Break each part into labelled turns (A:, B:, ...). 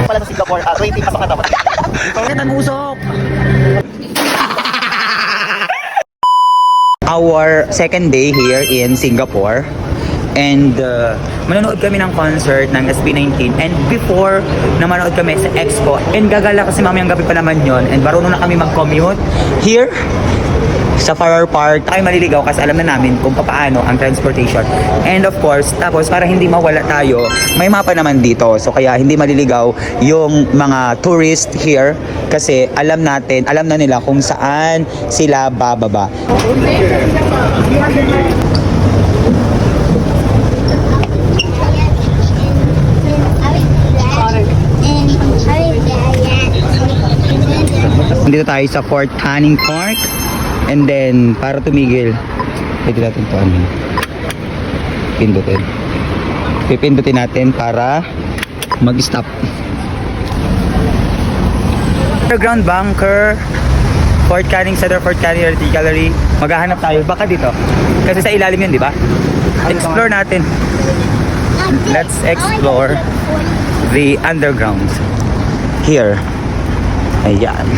A: Pala sa Singapore, rating pa sa katapat. Ito ang usok.
B: Our second day here in Singapore. And manonood kami ng concert ng SB19. And before na manood kami sa Expo. And gagala kasi mamayang gabi pa naman yon. And marunong na kami mag-commute here sa Farrer Park. Tayo maliligaw kasi alam na namin kung paano ang transportation. And of course, tapos para hindi mawala tayo, may mapa naman dito. So kaya hindi maliligaw yung mga tourist here kasi alam na nila kung saan sila bababa. Dito tayo sa Fort Canning Park. And then, para tumigil, pwede natin ito pindutin. Pipindutin natin para mag-stop. Underground bunker, Fort Canning, Center Fort Canning Heritage Gallery. Maghahanap tayo. Baka dito. Kasi sa ilalim yun, di ba? Explore natin. Let's explore the underground. Here. Ayan.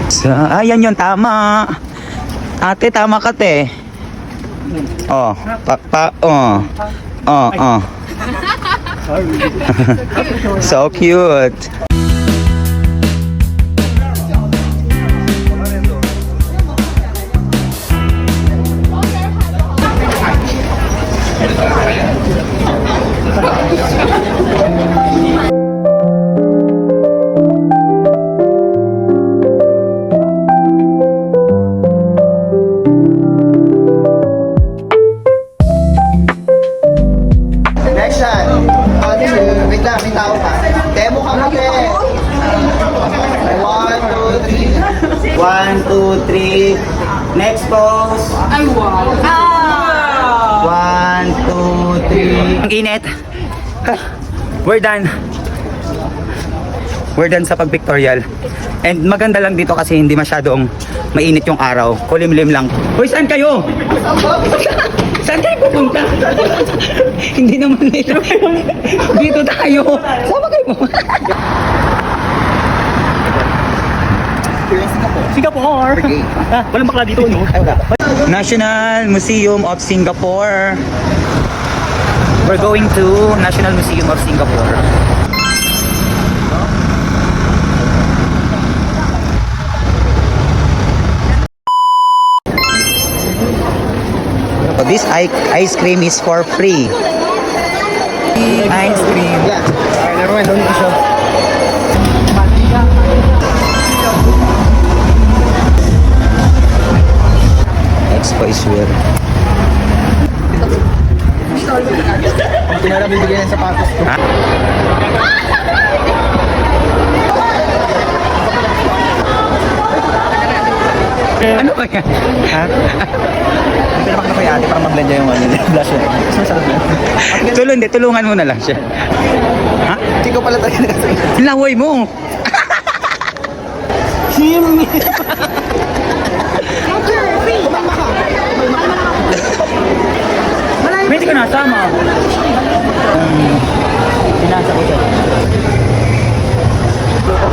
B: So, ayan yun, tama. Ate, tama ka, te. Oh, oh. So cute. One, two, three. Next pose.
C: Ay, wow.
B: One, two, three. Ang init. We're done. We're done sa pag-pictorial. And maganda lang dito kasi hindi masyadong mainit yung araw. Kulimlim lang. Hoy, saan kayo? Saan kayo pupunta? Hindi naman dito. Dito tayo. Sama kayo mo.
A: Singapore. Walang bakla dito, no?
B: National Museum of Singapore. We're going to National Museum of Singapore. So this ice cream is for free. Ice cream.
A: Yeah. Never mind, don't need to show.
B: Expo is where?
A: Kung tinara bibigyan ng sapatos ko.
B: Ha? Ano ba yan?
A: Ha? Pinapak na kay ate para mag-blend niya yung blush niya. Masarap na.
B: Tulungan mo na lang siya. Ha?
A: Hindi ko pala talaga nakasabi.
B: Laway mo!
A: Shimmy!
B: Hindi ka nasama. Pinasa ko siya.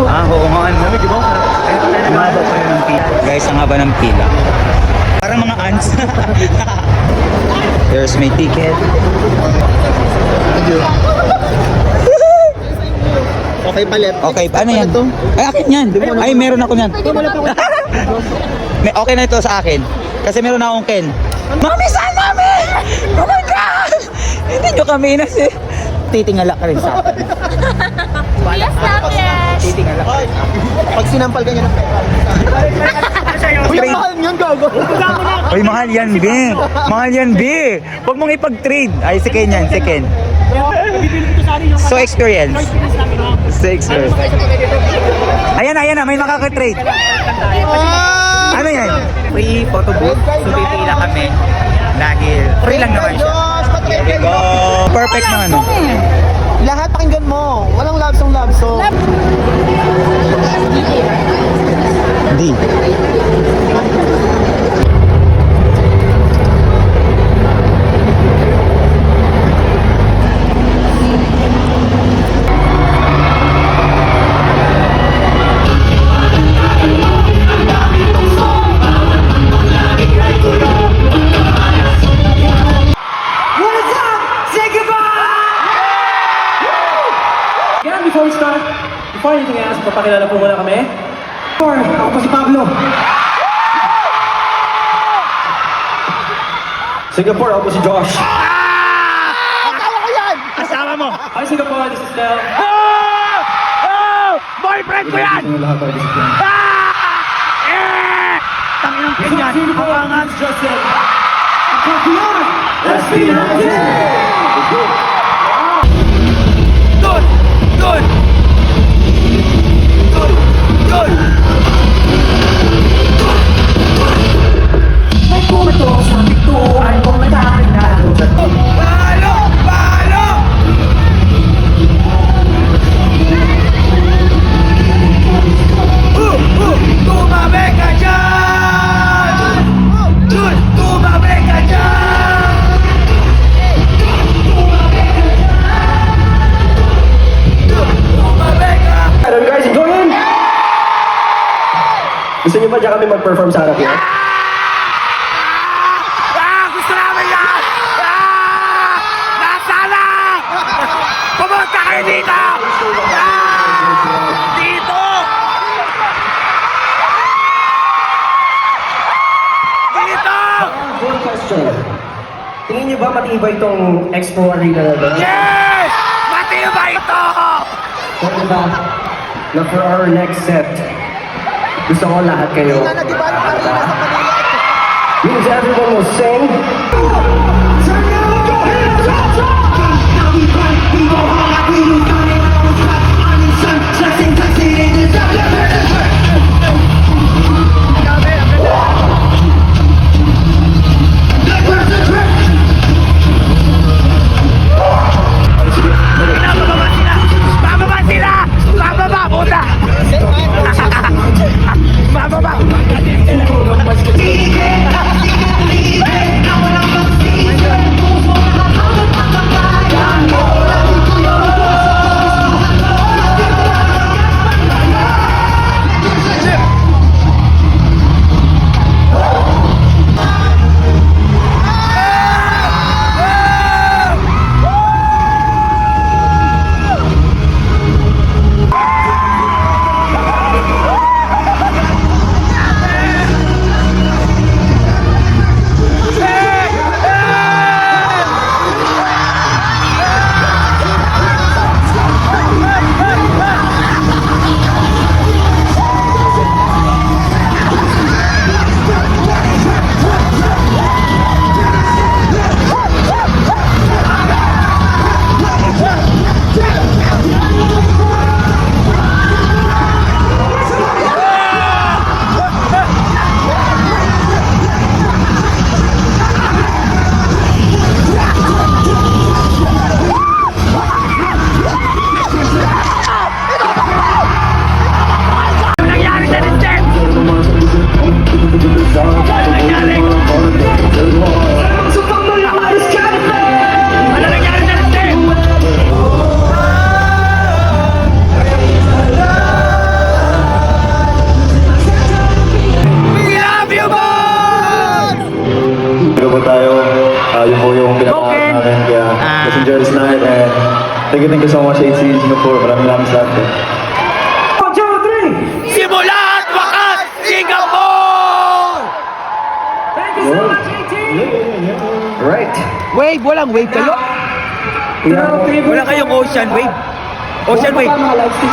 B: Oo nga. Mahaba pa yung pila. Guys, ang haba ng pila. Parang mga ants. There's my ticket.
A: Thank you. Okay palit.
B: Okay, ano yan? Ay, akin yan. Ay, meron ako yan. Okay na ito sa akin. Kasi meron na akong Ken. Mami, saan mami? Oh my God! Hindi nyo kami nasi. Titingala ka rin sa akin.
C: Yes, yes.
B: Titingala ka rin sa akin.
A: Pag sinampal ka niya ng pera. Uy, ang mahal yun, gago.
B: Uy, mahal yan, B. Mahal yan, B. Huwag mong ipag-trade. Ay, si Ken yan, si Ken. So experience. So experience. Ayan na, may makaka-trade. Ano yan? Free photo booth. So pipila kami. Dahil free lang naman siya. Perfect na ano.
A: Lahat pakinggan mo. Walang love song.
B: D.
D: before we start, before anything else, papakilala po muna kami. Ako po si Pablo. Singapore, ako po si Josh.
A: Kasama mo!
D: Hi Singapore, this is Del.
A: Boyfriend ko yan! Tanginang pinyan! Hawangan!
D: Justin. Let's be
A: Doon! Doon! Doon! Doon!
D: May pumato sa bituan kung madami na lugat.
A: Palo! Palo! Tumabi ka dyan! Tumabi ka dyan! Tumabi ka!
D: Hello guys, enjoyin! Gusto niyo ba dyan kami mag-perform sa harap yan?
A: Gusto namin yan! Nasana! Pumunta kayo dito! Dito! Dito!
D: Good question. Tingin niyo ba matibay itong Expo Arena na doon?
A: Yes! Matibay ito!
D: Pwede ba na for our next set, gusto ko lahat kayo. Means everyone will sing.
A: Bababa sila! Bababa sila! Bababa! Puta! Bababa!
E: Thank you so much, HC Singapore. Maraming salamat.
D: 1, 2, 3!
A: Simula at wakas, Singapore!
D: Thank you so much, AT!
E: Right.
B: Wave, walang wave kayo.
A: Wala kayong ocean wave. Ocean wave.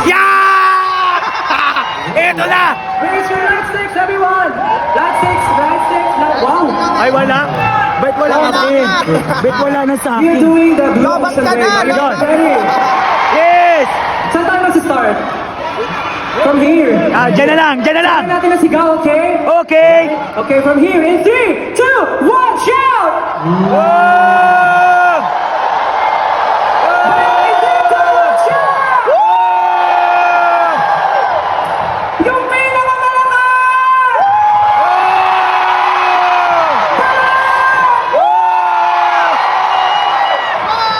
A: Yeah! Ito na!
D: Raise your light sticks, everyone! Light sticks, wow!
A: Ay, wala. Ba't wala akin? Ba't wala na sa
D: You're
A: akin?
D: doing the blocks and waves. Ready?
A: Yes!
D: Saan tayo mag-start? From here.
A: Dyan na lang, dyan na lang.
D: Saan natin nasigaw, okay?
A: Okay.
D: Okay, from here. In 3, 2, 1, shout!
A: Oh!
D: Yung pinakamalakas!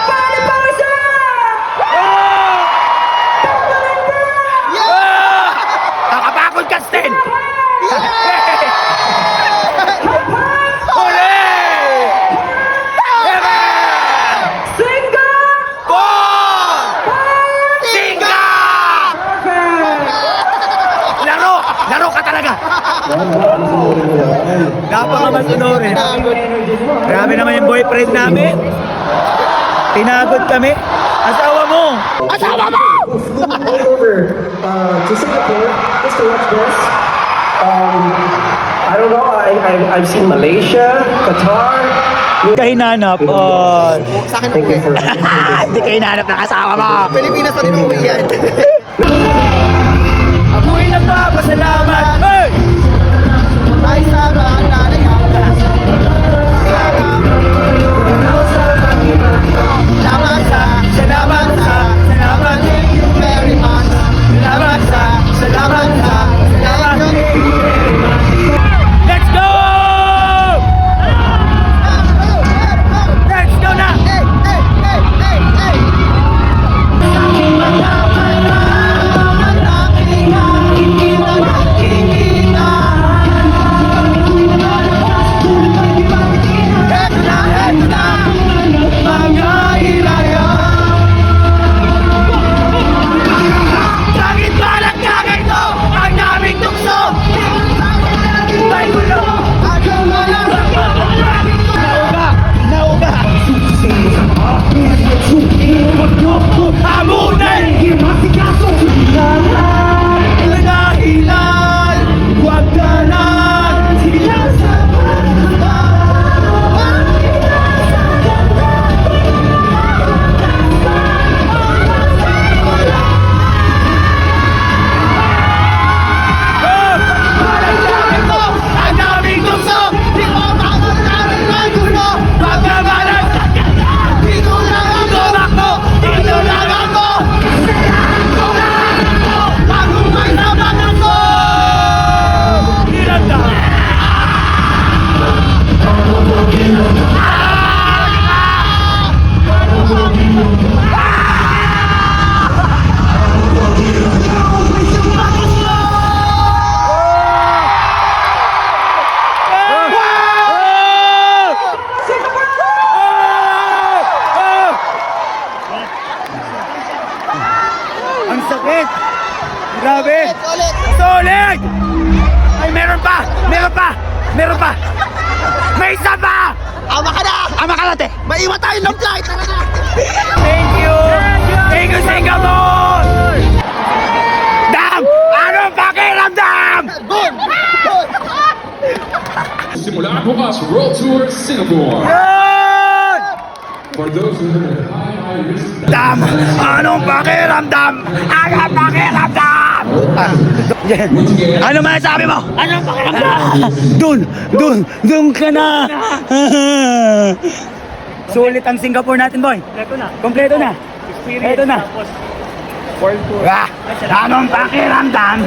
D: Paano pa isa?
A: Nakapagod ka, Sten! Huli!
B: Napaka-masunurin. Grabe naman yung boyfriend namin. Tinagod kami. Asawa mo!
D: Over to Singapore just to watch this. I don't know. I've seen Malaysia, Qatar.
B: Hindi ka hinanap.
D: Thank you for.
B: Hindi ka hinanap ng asawa mo.
A: Pilipinas pa din umuwi yan.
B: Ako'y nagpapasalamat. Hey!
A: Ay, sama ang nanay ako. Salamat. Thank you very much. Salamat.
B: Let's go! Let's go na! Bakit ba nagkaganto? Ang daming tukso! Ay, gulo! Nauga! Hamunan! Dahilan! Huwag ka lang! Ang daming tukso! Di mo makakasarang ang gulo! Pagkamalan! Dito lang ako! Dito lang ako! Pagumay naman ako! Nilanda! Ang sakit! Grabe! Solid! Ay, meron pa! May isa pa!
A: Ama ka na, te. Maiwan tayo ng flight. Tara na.
B: Thank you, Singapore! Dam! Anong pakiramdam?
A: Good.
F: Simulacro Bus World Tour Singapore.
B: Yun!
F: For those who have high risk.
B: Dam! Anong pakiramdam? Anong pakiramdam? Ano masasabi mo? Anong pakiramdam? Doon ka na! Sulit ang Singapore natin, boy. Kompleto na. Ito na. Anong pakiramdam?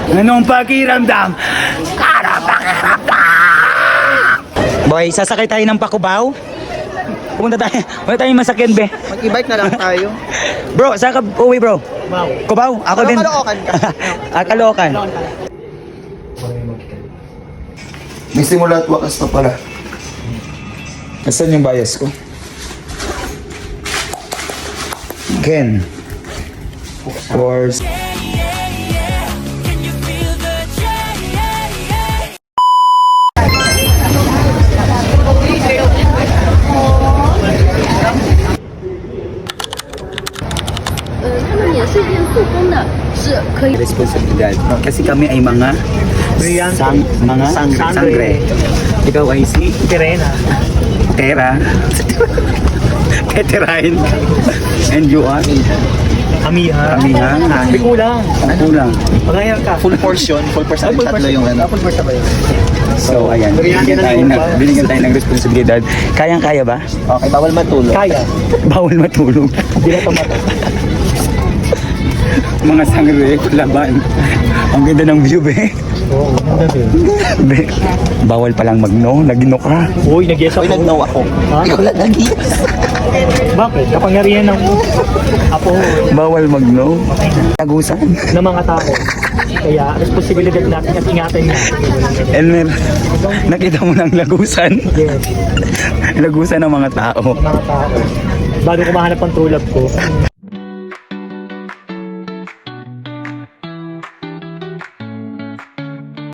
B: Anong pakiramdam? Boy, sasakay tayo ng Pakubaw? Pumunta tayo. Wala tayong masakyan, be.
A: Mag-e-bike na lang tayo.
B: Bro, saan ka uwi, bro? Cubao. Ako din.
A: Caloocan ka.
B: Caloocan.
G: May simula at wakas pa pala. Nasaan yung bias ko? Ken. Of course.
B: Responsibilidad. Kasi kami ay mga sangre. Ikaw ay si Terena. Keterain. And you are? Amiha. Kulang. Pagayang ka.
A: Full portion. Tatlo yung ano. Full portion ba yun?
B: So, ayan. Binigyan tayo ng responsibilidad. Kayang-kaya ba?
A: Okay, bawal matulog.
B: Kaya. Bawal matulog.
A: Hindi na tumata.
B: Mga sangre, laban. Ang ganda ng view, be.
E: Oo, ang ganda.
B: Be, bawal palang mag-no. Nag-no ka.
E: Uy, nag-yes
A: Uy,
E: ako.
A: nag-no ako.
E: Ha?
A: Wala nag-yes.
E: Bakit? Kapangyarihan ng apo
B: Bawal mag-no. Tagusan.
E: ng mga tao. Kaya, responsibilidad natin at ingatan niya.
B: Elmer, nakita mo ng lagusan.
E: Yes,
B: Lagusan ng mga tao.
E: mga tao. Bago ko mahanap ang true love ko.